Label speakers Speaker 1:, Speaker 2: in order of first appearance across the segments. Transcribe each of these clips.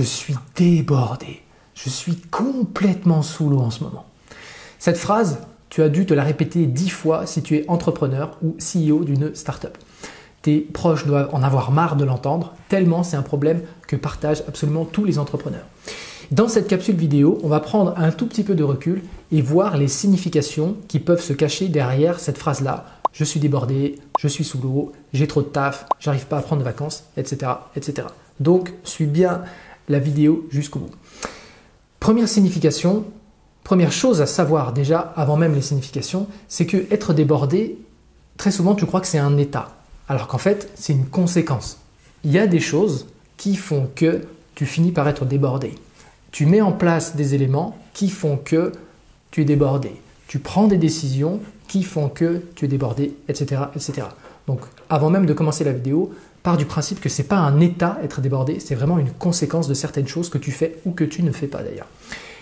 Speaker 1: je suis débordé, je suis complètement sous l'eau en ce moment. Cette phrase, tu as dû te la répéter 10 fois si tu es entrepreneur ou CEO d'une startup. Tes proches doivent en avoir marre de l'entendre, tellement c'est un problème que partagent absolument tous les entrepreneurs. Dans cette capsule vidéo, on va prendre un tout petit peu de recul et voir les significations qui peuvent se cacher derrière cette phrase-là. Je suis débordé, je suis sous l'eau, j'ai trop de taf, j'arrive pas à prendre de vacances, etc., etc. Donc, suis bien la vidéo jusqu'au bout. Première signification, première chose à savoir déjà, avant même les significations, c'est que être débordé, très souvent tu crois que c'est un état, alors qu'en fait c'est une conséquence. Il y a des choses qui font que tu finis par être débordé. Tu mets en place des éléments qui font que tu es débordé. Tu prends des décisions qui font que tu es débordé, etc., etc. Donc, avant même de commencer la vidéo, pars du principe que ce n'est pas un état être débordé, c'est vraiment une conséquence de certaines choses que tu fais ou que tu ne fais pas d'ailleurs.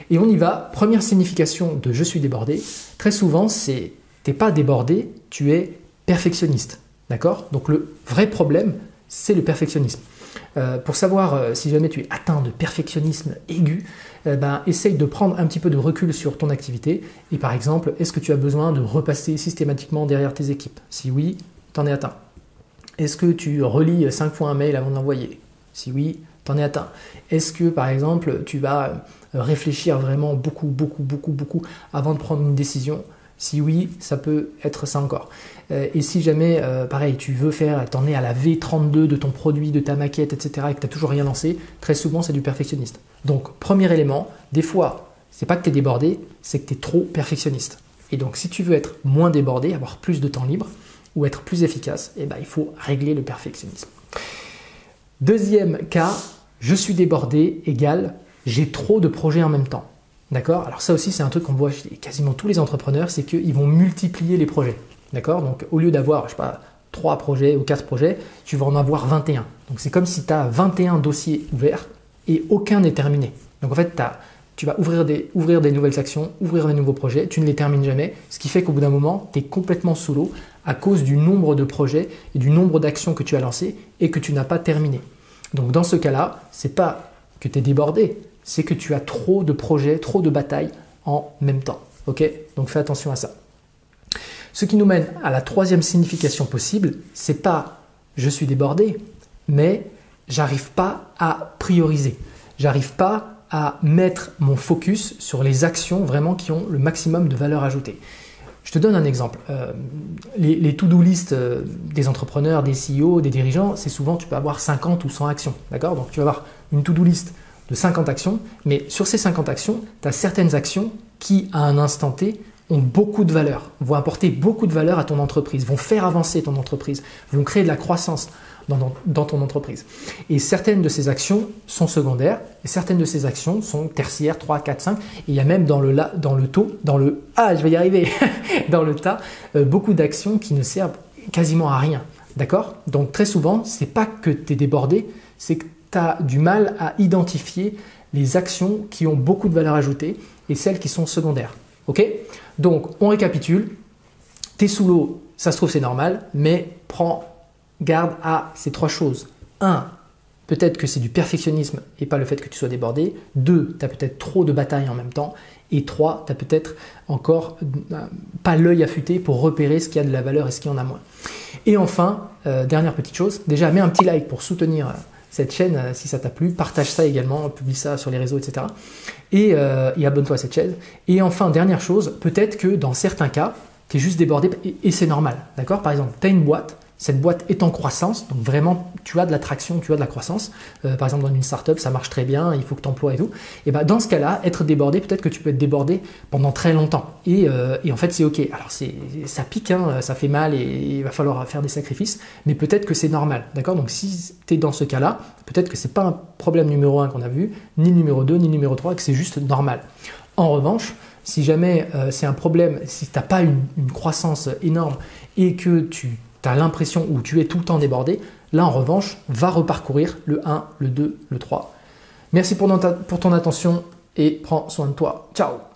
Speaker 1: Et on y va. Première signification de « je suis débordé », très souvent, c'est « tu n'es pas débordé, tu es perfectionniste ». D'accord? Donc, le vrai problème, c'est le perfectionnisme. Pour savoir si jamais tu es atteint de perfectionnisme aigu, essaye de prendre un petit peu de recul sur ton activité et par exemple, est-ce que tu as besoin de repasser systématiquement derrière tes équipes? Si oui, t'en es atteint. Est-ce que tu relis 5 fois un mail avant de l'envoyer? Si oui, t'en es atteint. Est-ce que par exemple, tu vas réfléchir vraiment beaucoup avant de prendre une décision? Si oui, ça peut être ça encore. Et si jamais, pareil, tu veux t'en es à la V32 de ton produit, de ta maquette, etc. et que tu n'as toujours rien lancé, très souvent, c'est du perfectionniste. Donc, premier élément, des fois, c'est pas que tu es débordé, c'est que tu es trop perfectionniste. Et donc, si tu veux être moins débordé, avoir plus de temps libre ou être plus efficace, il faut régler le perfectionnisme. Deuxième cas, je suis débordé égale j'ai trop de projets en même temps. D'accord? Alors ça aussi, c'est un truc qu'on voit chez quasiment tous les entrepreneurs, c'est qu'ils vont multiplier les projets. D'accord? Donc au lieu d'avoir, je sais pas, 3 projets ou 4 projets, tu vas en avoir 21. Donc c'est comme si tu as 21 dossiers ouverts et aucun n'est terminé. Donc en fait, tu vas ouvrir des nouvelles actions, ouvrir des nouveaux projets, tu ne les termines jamais, ce qui fait qu'au bout d'un moment, tu es complètement sous l'eau à cause du nombre de projets et du nombre d'actions que tu as lancées et que tu n'as pas terminé. Donc dans ce cas-là, c'est pas que tu es débordé, c'est que tu as trop de projets, trop de batailles en même temps. Ok? Donc fais attention à ça. Ce qui nous mène à la troisième signification possible, c'est pas je suis débordé, mais j'arrive pas à prioriser. J'arrive pas à mettre mon focus sur les actions vraiment qui ont le maximum de valeur ajoutée. Je te donne un exemple. Les to-do list des entrepreneurs, des CEO, des dirigeants, c'est souvent tu peux avoir 50 ou 100 actions. D'accord? Donc tu vas avoir une to-do list de 50 actions, mais sur ces 50 actions, tu as certaines actions qui, à un instant T, ont beaucoup de valeur, vont apporter beaucoup de valeur à ton entreprise, vont faire avancer ton entreprise, vont créer de la croissance dans ton entreprise. Et certaines de ces actions sont secondaires, et certaines de ces actions sont tertiaires, 3, 4, 5, et il y a même dans le tas, beaucoup d'actions qui ne servent quasiment à rien. D'accord? Donc très souvent, c'est pas que tu es débordé, c'est que tu as du mal à identifier les actions qui ont beaucoup de valeur ajoutée et celles qui sont secondaires. Ok? Donc, on récapitule. Tu es sous l'eau, ça se trouve c'est normal, mais prends garde à ces 3 choses. 1. Peut-être que c'est du perfectionnisme et pas le fait que tu sois débordé. 2. Tu as peut-être trop de batailles en même temps. Et 3. Tu as peut-être encore pas l'œil affûté pour repérer ce qui a de la valeur et ce qui en a moins. Et enfin, dernière petite chose, déjà mets un petit like pour soutenir cette chaîne si ça t'a plu, partage ça également, publie ça sur les réseaux, etc. Et abonne-toi à cette chaîne. Et enfin, dernière chose, peut-être que dans certains cas, tu es juste débordé et c'est normal. D'accord? Par exemple, tu as une boîte, cette boîte est en croissance, donc vraiment tu as de l'attraction, tu as de la croissance. Par exemple, dans une startup, ça marche très bien, il faut que tu emploies et tout. Et dans ce cas-là, être débordé, peut-être que tu peux être débordé pendant très longtemps. Et en fait, c'est ok. Alors, ça pique, hein, ça fait mal et il va falloir faire des sacrifices, mais peut-être que c'est normal. D'accord? Donc, si tu es dans ce cas-là, peut-être que ce n'est pas un problème numéro 1 qu'on a vu, ni le numéro 2, ni le numéro 3, que c'est juste normal. En revanche, si jamais c'est un problème, si tu n'as pas une croissance énorme et que tu as l'impression ou tu es tout le temps débordé, là en revanche, va reparcourir le 1, le 2, le 3. Merci pour ton attention et prends soin de toi. Ciao!